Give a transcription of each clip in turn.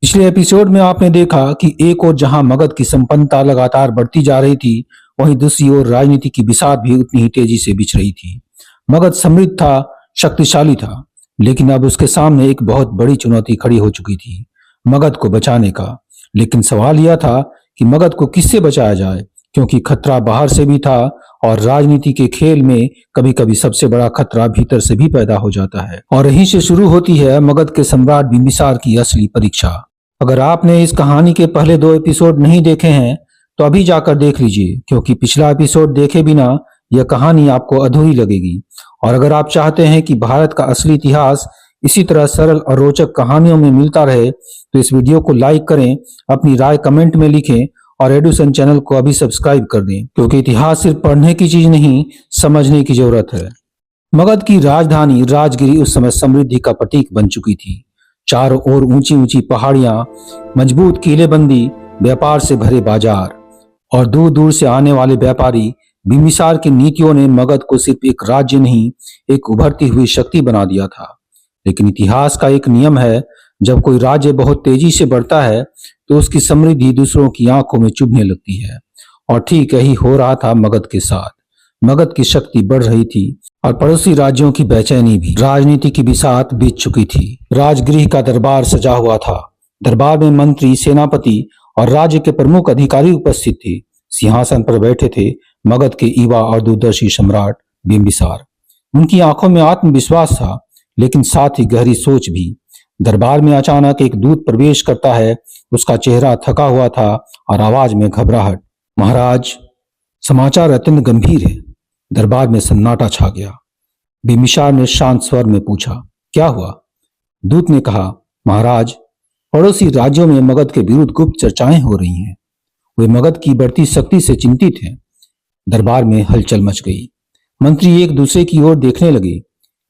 पिछले एपिसोड में आपने देखा कि एक ओर जहां मगध की संपन्नता लगातार बढ़ती जा रही थी, वहीं दूसरी ओर राजनीति की बिसात भी उतनी ही तेजी से बिछ रही थी। मगध समृद्ध था, शक्तिशाली था, लेकिन अब उसके सामने एक बहुत बड़ी चुनौती खड़ी हो चुकी थी, मगध को बचाने का। लेकिन सवाल यह था कि मगध को किससे बचाया जाए, क्योंकि खतरा बाहर से भी था और राजनीति के खेल में कभी कभी सबसे बड़ा खतरा भीतर से भी पैदा हो जाता है। और यहीं से शुरू होती है मगध के सम्राट बिंबिसार की असली परीक्षा। अगर आपने इस कहानी के पहले 2 एपिसोड नहीं देखे हैं तो अभी जाकर देख लीजिए, क्योंकि पिछला एपिसोड देखे बिना यह कहानी आपको अधूरी लगेगी। और अगर आप चाहते हैं कि भारत का असली इतिहास इसी तरह सरल और रोचक कहानियों में मिलता रहे तो इस वीडियो को लाइक करें, अपनी राय कमेंट में लिखें और एडुसन चैनल को अभी सब्सक्राइब कर दें, क्योंकि इतिहास सिर्फ पढ़ने की चीज नहीं, समझने की जरूरत है। मगध की राजधानी राजगिरी उस समय समृद्धि का प्रतीक बन चुकी थी। चारों ओर ऊंची ऊंची पहाड़ियां, मजबूत किलेबंदी, व्यापार से भरे बाजार और दूर दूर से आने वाले व्यापारी। बिंबिसार की नीतियों ने मगध को सिर्फ एक राज्य नहीं, एक उभरती हुई शक्ति बना दिया था। लेकिन इतिहास का एक नियम है, जब कोई राज्य बहुत तेजी से बढ़ता है तो उसकी समृद्धि दूसरों की आंखों में चुभने लगती है। और ठीक यही हो रहा था मगध के साथ। मगध की शक्ति बढ़ रही थी और पड़ोसी राज्यों की बेचैनी भी। राजनीति की बिसात बीत चुकी थी। राजगृह का दरबार सजा हुआ था। दरबार में मंत्री, सेनापति और राज्य के प्रमुख अधिकारी उपस्थित थे। सिंहासन पर बैठे थे मगध के युवा और दूरदर्शी सम्राट बिंबिसार। उनकी आंखों में आत्मविश्वास था, लेकिन साथ ही गहरी सोच भी। दरबार में अचानक एक दूत प्रवेश करता है। उसका चेहरा थका हुआ था और आवाज में घबराहट। महाराज, समाचार अत्यंत गंभीर है। दरबार में सन्नाटा छा गया। बिंबिसार ने शांत स्वर में पूछा, क्या हुआ? दूत ने कहा, महाराज, पड़ोसी राज्यों में मगध के विरुद्ध गुप्त चर्चाएं हो रही हैं। वे मगध की बढ़ती शक्ति से चिंतित हैं। दरबार में हलचल मच गई। मंत्री एक दूसरे की ओर देखने लगे,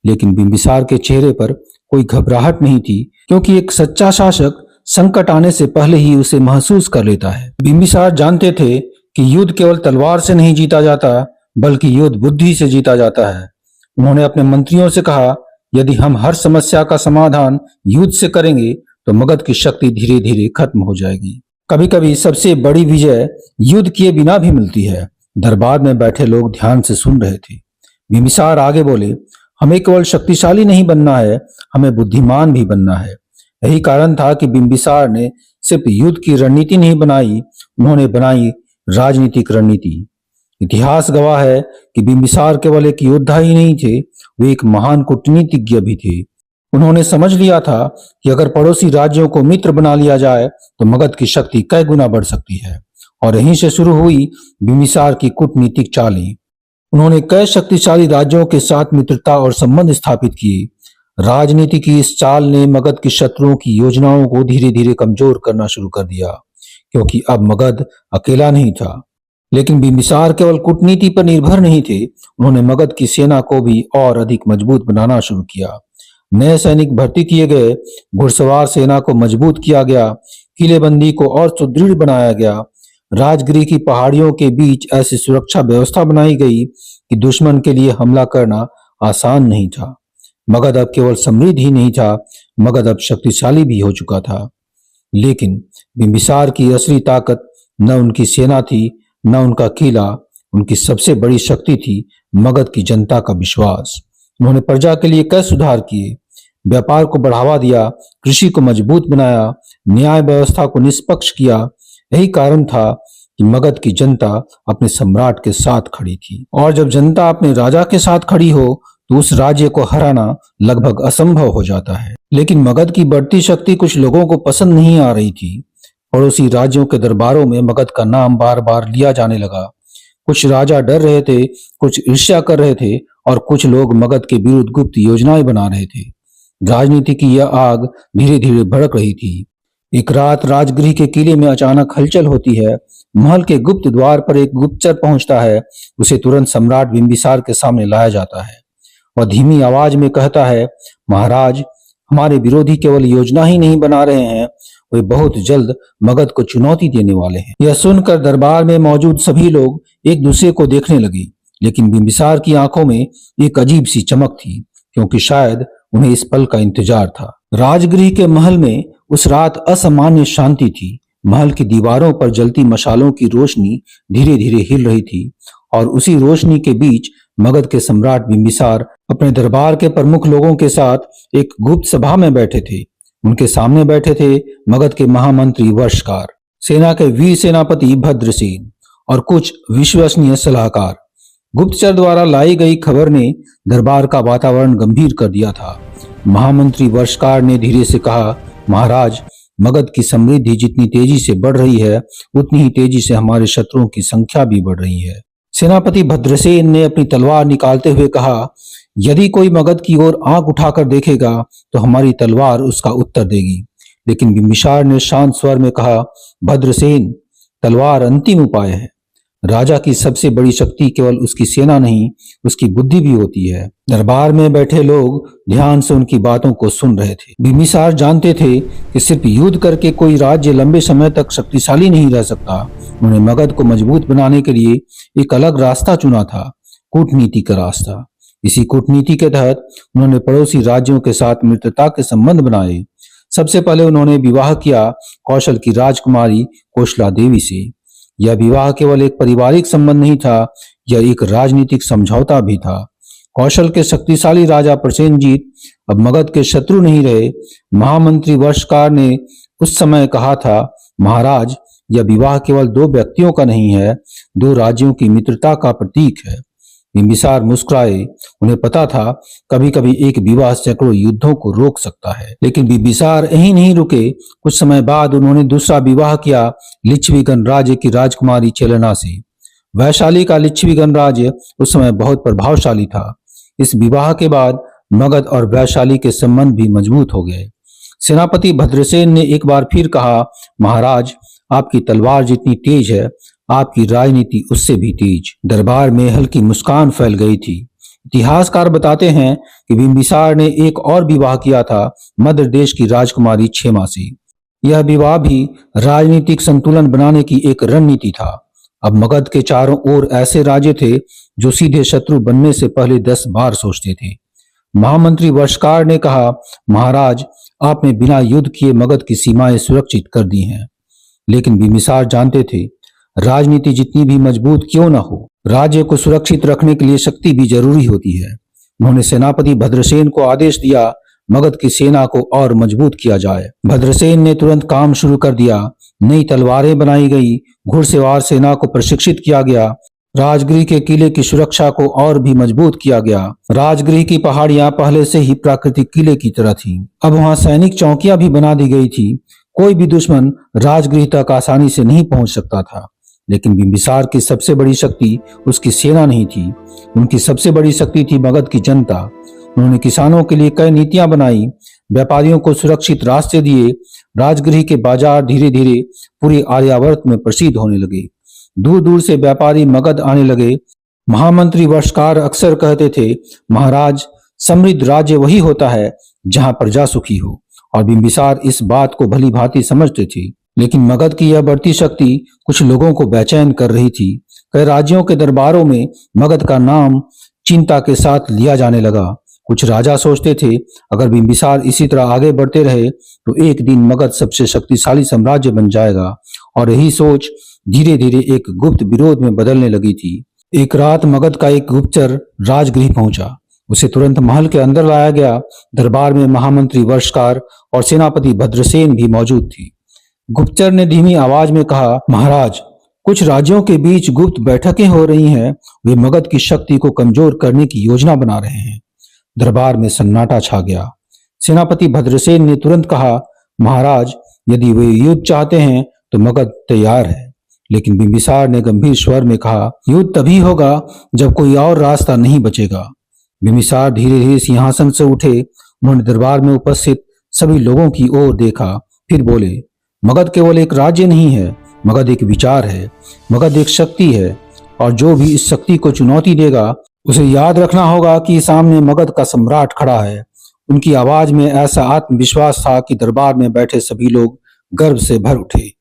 लेकिन बिंबिसार के चेहरे पर कोई घबराहट नहीं थी, क्योंकि एक सच्चा शासक संकट आने से पहले ही उसे महसूस कर लेता है। बिंबिसार जानते थे कि युद्ध केवल तलवार से नहीं जीता जाता, बल्कि युद्ध बुद्धि से जीता जाता है। उन्होंने अपने मंत्रियों से कहा, यदि हम हर समस्या का समाधान युद्ध से करेंगे तो मगध की शक्ति धीरे धीरे खत्म हो जाएगी। कभी कभी सबसे बड़ी विजय युद्ध किए बिना भी मिलती है। दरबार में बैठे लोग ध्यान से सुन रहे थे। बिंबिसार आगे बोले, हमें केवल शक्तिशाली नहीं बनना है, हमें बुद्धिमान भी बनना है। यही कारण था कि बिंबिसार ने सिर्फ युद्ध की रणनीति नहीं बनाई, उन्होंने बनाई राजनीतिक रणनीति। इतिहास गवाह है कि बिंबिसार केवल एक योद्धा ही नहीं थे, वे एक महान कूटनीतिज्ञ भी थे। उन्होंने समझ लिया था कि अगर पड़ोसी राज्यों को मित्र बना लिया जाए तो मगध की शक्ति कई गुना बढ़ सकती है। और यहीं से शुरू हुई बिंबिसार की कूटनीतिक चालें। उन्होंने कई शक्तिशाली राज्यों के साथ मित्रता और संबंध स्थापित किए। राजनीति की इस चाल ने मगध के शत्रुओं की योजनाओं को धीरे धीरे कमजोर करना शुरू कर दिया, क्योंकि अब मगध अकेला नहीं था। लेकिन बिंबिसार केवल कूटनीति पर निर्भर नहीं थे, उन्होंने मगध की सेना को भी और अधिक मजबूत बनाना शुरू किया। नए सैनिक भर्ती किए गए, घुड़सवार सेना को मजबूत किया गया, किलेबंदी को और सुदृढ़ बनाया गया। राजगिरी की पहाड़ियों के बीच ऐसी सुरक्षा व्यवस्था बनाई गई कि दुश्मन के लिए हमला करना आसान नहीं था। मगध अब केवल समृद्ध ही नहीं था, मगध अब शक्तिशाली भी हो चुका था। लेकिन बिंबिसार की असली ताकत न उनकी सेना थी, न उनका किला। उनकी सबसे बड़ी शक्ति थी मगध की जनता का विश्वास। उन्होंने प्रजा के लिए कई सुधार किए, व्यापार को बढ़ावा दिया, कृषि को मजबूत बनाया, न्याय व्यवस्था को निष्पक्ष किया। यही कारण था कि मगध की जनता अपने सम्राट के साथ खड़ी थी। और जब जनता अपने राजा के साथ खड़ी हो तो उस राज्य को हराना लगभग असंभव हो जाता है। लेकिन मगध की बढ़ती शक्ति कुछ लोगों को पसंद नहीं आ रही थी। पड़ोसी राज्यों के दरबारों में मगध का नाम बार बार लिया जाने लगा। कुछ राजा डर रहे थे, कुछ ईर्ष्या कर रहे थे और कुछ लोग मगध के विरुद्ध गुप्त योजनाएं बना रहे थे। राजनीति की यह आग धीरे धीरे भड़क रही थी। एक रात राजगृह के किले में अचानक हलचल होती है। महल के गुप्त द्वार पर एक गुप्तचर पहुंचता है। उसे तुरंत सम्राट बिंबिसार के सामने लाया जाता है। वह धीमी आवाज में कहता है, महाराज, हमारे विरोधी केवल योजना ही नहीं बना रहे हैं, वे बहुत जल्द मगध को चुनौती देने वाले हैं। यह सुनकर दरबार में मौजूद सभी लोग एक दूसरे को देखने लगे, लेकिन बिंबिसार की आंखों में एक अजीब सी चमक थी, क्योंकि शायद उन्हें इस पल का इंतजार था। राजगृह के महल में उस रात असामान्य शांति थी। महल की दीवारों पर जलती मशालों की रोशनी धीरे धीरे हिल रही थी और उसी रोशनी के बीच मगध के सम्राट बिंबिसार अपने दरबार के प्रमुख लोगों के साथ एक गुप्त सभा में बैठे थे। उनके सामने बैठे थे मगध के महामंत्री वर्षकार, सेना के वीर सेनापति भद्रसेन और कुछ विश्वसनीय सलाहकार। गुप्तचर द्वारा लाई गई खबर ने दरबार का वातावरण गंभीर कर दिया था। महामंत्री वर्षकार ने धीरे से कहा, महाराज, मगध की समृद्धि जितनी तेजी से बढ़ रही है उतनी ही तेजी से हमारे शत्रुओं की संख्या भी बढ़ रही है। सेनापति भद्रसेन ने अपनी तलवार निकालते हुए कहा, यदि कोई मगध की ओर आंख उठाकर देखेगा तो हमारी तलवार उसका उत्तर देगी। लेकिन बिंबिसार ने शांत स्वर में कहा, भद्रसेन, तलवार अंतिम उपाय है। राजा की सबसे बड़ी शक्ति केवल उसकी सेना नहीं, उसकी बुद्धि भी होती है। दरबार में बैठे लोग ध्यान से उनकी बातों को सुन रहे थे। बिंबिसार जानते थे कि सिर्फ युद्ध करके कोई राज्य लंबे समय तक शक्तिशाली नहीं रह सकता। उन्होंने मगध को मजबूत बनाने के लिए एक अलग रास्ता चुना था, कूटनीति का रास्ता। इसी कूटनीति के तहत उन्होंने पड़ोसी राज्यों के साथ मित्रता के संबंध बनाए। सबसे पहले उन्होंने विवाह किया कौशल की राजकुमारी कौशला देवी से। यह विवाह केवल एक पारिवारिक संबंध नहीं था, यह एक राजनीतिक समझौता भी था। कौशल के शक्तिशाली राजा प्रसेनजीत अब मगध के शत्रु नहीं रहे। महामंत्री वर्षकार ने उस समय कहा था, महाराज, यह विवाह केवल दो व्यक्तियों का नहीं है, दो राज्यों की मित्रता का प्रतीक है। बिंबिसार मुस्कुराए। उन्हें पता था कभी कभी एक विवाह सैकड़ों युद्धों को रोक सकता है। लेकिन बिंबिसार यहीं नहीं रुके। कुछ समय बाद उन्होंने दूसरा विवाह किया लिच्छवी गणराज्य की राजकुमारी चेलना से। वैशाली का लिच्छवी गणराज्य उस समय बहुत प्रभावशाली था। इस विवाह के बाद मगध और वैशाली के संबंध भी मजबूत हो गए। सेनापति भद्रसेन ने एक बार फिर कहा, महाराज, आपकी तलवार जितनी तेज है, आपकी राजनीति उससे भी तेज। दरबार में हल्की मुस्कान फैल गई थी। इतिहासकार बताते हैं कि बिंबिसार ने एक और विवाह किया था मध्य देश की राजकुमारी क्षेमा से। यह विवाह भी राजनीतिक संतुलन बनाने की एक रणनीति था। अब मगध के चारों ओर ऐसे राज्य थे जो सीधे शत्रु बनने से पहले 10 बार सोचते थे। महामंत्री वर्षकार ने कहा, महाराज, आपने बिना युद्ध किए मगध की सीमाएं सुरक्षित कर दी हैं। लेकिन बिंबिसार जानते थे, राजनीति जितनी भी मजबूत क्यों न हो, राज्य को सुरक्षित रखने के लिए शक्ति भी जरूरी होती है। उन्होंने सेनापति भद्रसेन को आदेश दिया, मगध की सेना को और मजबूत किया जाए। भद्रसेन ने तुरंत काम शुरू कर दिया। नई तलवारें बनाई गई, घुड़सवार सेना को प्रशिक्षित किया गया, राजगृह के किले की सुरक्षा को और भी मजबूत किया गया। राजगृह की पहाड़ियां पहले से ही प्राकृतिक किले की तरह थीं। अब वहां सैनिक चौकियां भी बना दी गई थी। कोई भी दुश्मन राजगृह तक आसानी से नहीं पहुंच सकता था। लेकिन बिंबिसार की सबसे बड़ी शक्ति उसकी सेना नहीं थी, उनकी सबसे बड़ी शक्ति थी मगध की जनता। उन्होंने किसानों के लिए कई नीतियां बनाई, व्यापारियों को सुरक्षित रास्ते दिए। राजगृह के बाजार धीरे धीरे पूरे आर्यावर्त में प्रसिद्ध होने लगे। दूर दूर से व्यापारी मगध आने लगे। महामंत्री वर्षकार अक्सर कहते थे, महाराज, समृद्ध राज्य वही होता है जहां प्रजा सुखी हो। और बिंबिसार इस बात को भली भांति समझते थे। लेकिन मगध की यह बढ़ती शक्ति कुछ लोगों को बेचैन कर रही थी। कई राज्यों के दरबारों में मगध का नाम चिंता के साथ लिया जाने लगा। कुछ राजा सोचते थे, अगर बिंबिसार इसी तरह आगे बढ़ते रहे तो एक दिन मगध सबसे शक्तिशाली साम्राज्य बन जाएगा। और यही सोच धीरे धीरे एक गुप्त विरोध में बदलने लगी थी। एक रात मगध का एक गुप्तचर राजगृह पहुंचा। उसे तुरंत महल के अंदर लाया गया। दरबार में महामंत्री वर्षकार और सेनापति भद्रसेन भी मौजूद थी। गुप्तचर ने धीमी आवाज में कहा, महाराज, कुछ राज्यों के बीच गुप्त बैठकें हो रही हैं। वे मगध की शक्ति को कमजोर करने की योजना बना रहे हैं। दरबार में सन्नाटा छा गया। सेनापति भद्रसेन ने तुरंत कहा, महाराज, यदि वे युद्ध चाहते हैं तो मगध तैयार है। लेकिन बिंबिसार ने गंभीर स्वर में कहा, युद्ध तभी होगा जब कोई और रास्ता नहीं बचेगा। बिंबिसार धीरे धीरे सिंहासन से उठे। उन्होंने दरबार में उपस्थित सभी लोगों की ओर देखा, फिर बोले, मगध केवल एक राज्य नहीं है, मगध एक विचार है, मगध एक शक्ति है। और जो भी इस शक्ति को चुनौती देगा उसे याद रखना होगा कि सामने मगध का सम्राट खड़ा है। उनकी आवाज में ऐसा आत्मविश्वास था कि दरबार में बैठे सभी लोग गर्व से भर उठे।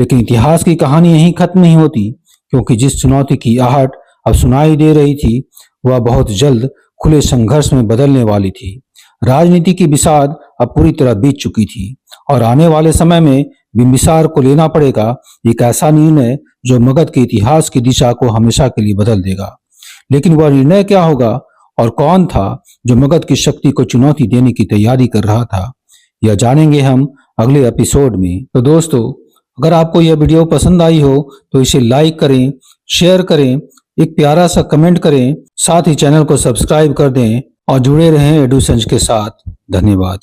लेकिन इतिहास की कहानी यहीं खत्म नहीं होती, क्योंकि जिस चुनौती की आहट अब सुनाई दे रही थी वह बहुत जल्द खुले संघर्ष में बदलने वाली थी। राजनीति की बिसात अब पूरी तरह बीत चुकी थी और आने वाले समय में बिंबिसार को लेना पड़ेगा एक ऐसा निर्णय जो मगध के इतिहास की दिशा को हमेशा के लिए बदल देगा। लेकिन वह निर्णय क्या होगा और कौन था जो मगध की शक्ति को चुनौती देने की तैयारी कर रहा था, यह जानेंगे हम अगले एपिसोड में। तो दोस्तों, अगर आपको यह वीडियो पसंद आई हो तो इसे लाइक करें, शेयर करें, एक प्यारा सा कमेंट करें, साथ ही चैनल को सब्सक्राइब कर दें और जुड़े रहें एडुसेंस के साथ। धन्यवाद।